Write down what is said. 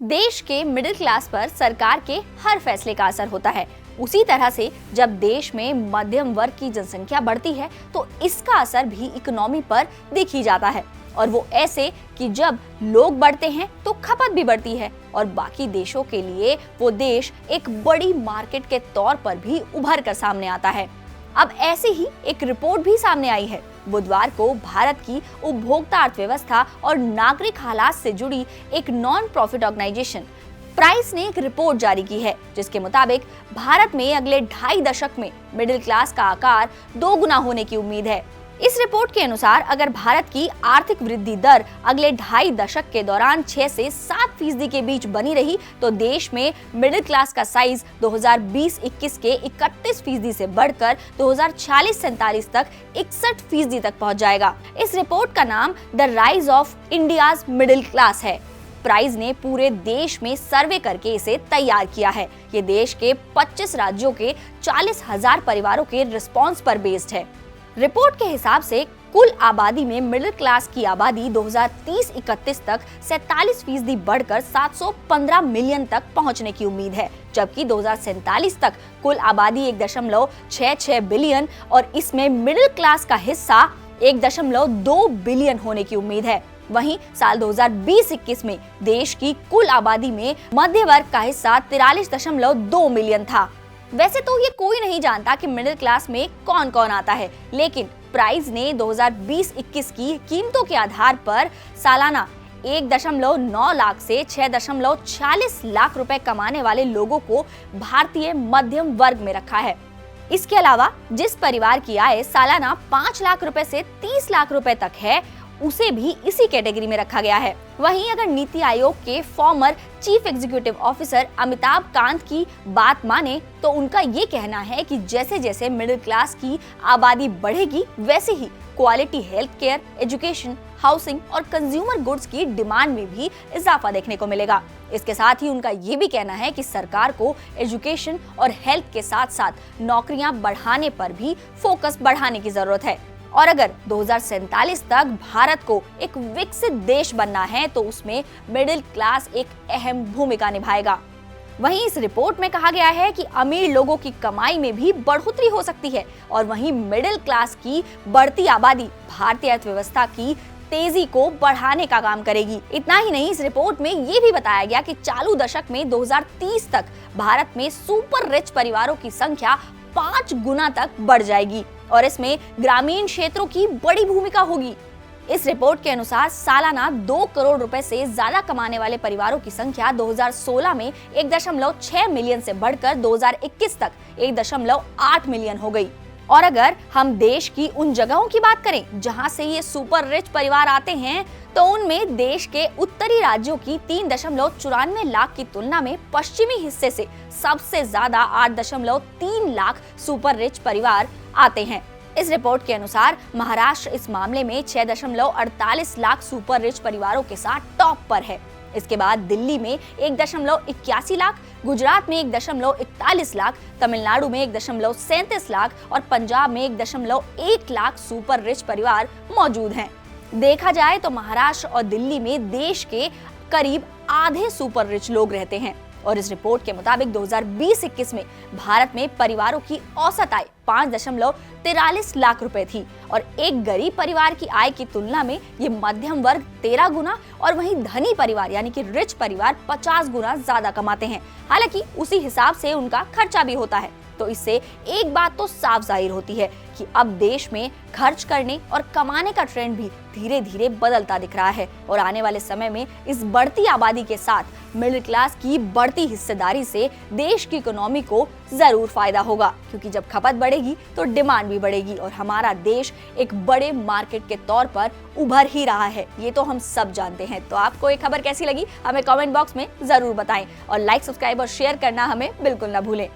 देश के middle class पर सरकार के हर फैसले का असर होता है। उसी तरह से जब देश में मध्यम वर्ग की जनसंख्या बढ़ती है तो इसका असर भी इकोनॉमी पर दिख ही जाता है, और वो ऐसे कि जब लोग बढ़ते हैं तो खपत भी बढ़ती है और बाकी देशों के लिए वो देश एक बड़ी मार्केट के तौर पर भी उभर कर सामने आता है। अब ऐसे ही एक रिपोर्ट भी सामने आई है। बुधवार को भारत की उपभोक्ता अर्थव्यवस्था और नागरिक हालात से जुड़ी एक नॉन प्रॉफिट ऑर्गेनाइजेशन प्राइस ने एक रिपोर्ट जारी की है, जिसके मुताबिक भारत में अगले 2.5 दशक में मिडिल क्लास का आकार 2 गुना होने की उम्मीद है। इस रिपोर्ट के अनुसार अगर भारत की आर्थिक वृद्धि दर अगले 2.5 दशक के दौरान 6 से 7% के बीच बनी रही तो देश में मिडिल क्लास का साइज 2020-21 के 31% से बढ़कर 2046-47 तक 61% तक पहुंच जाएगा। इस रिपोर्ट का नाम the rise of India's middle class है। प्राइस ने पूरे देश में सर्वे करके इसे तैयार किया है। ये देश के 25 राज्यों के 40,000 परिवारों के रिस्पॉन्स पर बेस्ड है। रिपोर्ट के हिसाब से कुल आबादी में मिडिल क्लास की आबादी 2030-31 तक 47% बढ़कर 715 मिलियन तक पहुंचने की उम्मीद है, जबकि 2047 तक कुल आबादी 1.66 बिलियन और इसमें मिडिल क्लास का हिस्सा 1.2 बिलियन होने की उम्मीद है। वहीं साल 2020-21 में देश की कुल आबादी में मध्य वर्ग का हिस्सा 43.2 मिलियन था। वैसे तो ये कोई नहीं जानता कि मिडिल क्लास में कौन कौन आता है, लेकिन प्राइस ने 2020-21 की कीमतों के आधार पर सालाना 1.9 लाख से 6.46 लाख रुपए कमाने वाले लोगों को भारतीय मध्यम वर्ग में रखा है। इसके अलावा जिस परिवार की आय सालाना 5 लाख रुपए से 30 लाख रुपए तक है, उसे भी इसी कैटेगरी में रखा गया है। वहीं अगर नीति आयोग के former chief executive officer Amitabh Kant की बात माने तो उनका ये कहना है कि जैसे जैसे मिडिल क्लास की आबादी बढ़ेगी वैसे ही quality health care, education, housing और कंज्यूमर गुड्स की डिमांड में भी इजाफा देखने को मिलेगा। इसके साथ ही उनका ये भी कहना है कि सरकार को एजुकेशन और हेल्थ के साथ साथ नौकरियां बढ़ाने पर भी फोकस बढ़ाने की जरूरत है। और अगर 2047 तक भारत को एक विकसित देश बनना है तो उसमें मिडिल क्लास एक अहम भूमिका निभाएगा। वहीं इस रिपोर्ट में कहा गया है कि अमीर लोगों की कमाई में भी बढ़ोतरी हो सकती है और वहीं मिडिल क्लास की बढ़ती आबादी भारतीय अर्थव्यवस्था की तेजी को बढ़ाने का काम करेगी। इतना ही नहीं, इस रिपोर्ट में ये भी बताया गया कि चालू दशक में 2030 तक भारत में सुपर रिच परिवारों की संख्या 5 गुना तक बढ़ जाएगी और इसमें ग्रामीण क्षेत्रों की बड़ी भूमिका होगी। इस रिपोर्ट के अनुसार सालाना 2 करोड़ रुपए से ज्यादा कमाने वाले परिवारों की संख्या 2016 में 1.6 मिलियन से बढ़कर 2021 तक 1.8 मिलियन हो गई। और अगर हम देश की उन जगहों की बात करें जहां से ये सुपर रिच परिवार आते हैं तो उनमें देश के उत्तरी राज्यों की 3.94 लाख की तुलना में पश्चिमी हिस्से से सबसे ज्यादा 8.3 लाख सुपर रिच परिवार आते हैं। इस रिपोर्ट के अनुसार महाराष्ट्र इस मामले में 6.48 लाख सुपर रिच परिवारों के साथ टॉप पर है। इसके बाद दिल्ली में 1.81 लाख, गुजरात में 1.41 लाख, तमिलनाडु में 1.37 लाख और पंजाब में 1.1 लाख सुपर रिच परिवार मौजूद हैं। देखा जाए तो महाराष्ट्र और दिल्ली में देश के करीब आधे सुपर रिच लोग रहते हैं और इस रिपोर्ट के मुताबिक 2020-21 में भारत में परिवारों की औसत आय 5.43 लाख रुपए थी और एक गरीब परिवार की आय की तुलना में ये मध्यम वर्ग 13 गुना और वहीं धनी परिवार यानी कि रिच परिवार 50 गुना ज्यादा कमाते हैं। हालांकि उसी हिसाब से उनका खर्चा भी होता है। तो इससे एक बात तो साफ जाहिर होती है कि अब देश में खर्च करने और कमाने का ट्रेंड भी धीरे धीरे बदलता दिख रहा है और आने वाले समय में इस बढ़ती आबादी के साथ मिडिल क्लास की बढ़ती हिस्सेदारी से देश की इकोनॉमी को जरूर फायदा होगा, क्योंकि जब खपत बढ़ेगी तो डिमांड भी बढ़ेगी और हमारा देश एक बड़े मार्केट के तौर पर उभर ही रहा है। ये तो हम सब जानते हैं। तो आपको ये खबर कैसी लगी हमें कमेंट बॉक्स में जरूर बताएं और लाइक, सब्सक्राइब और शेयर करना हमें बिल्कुल ना भूलें।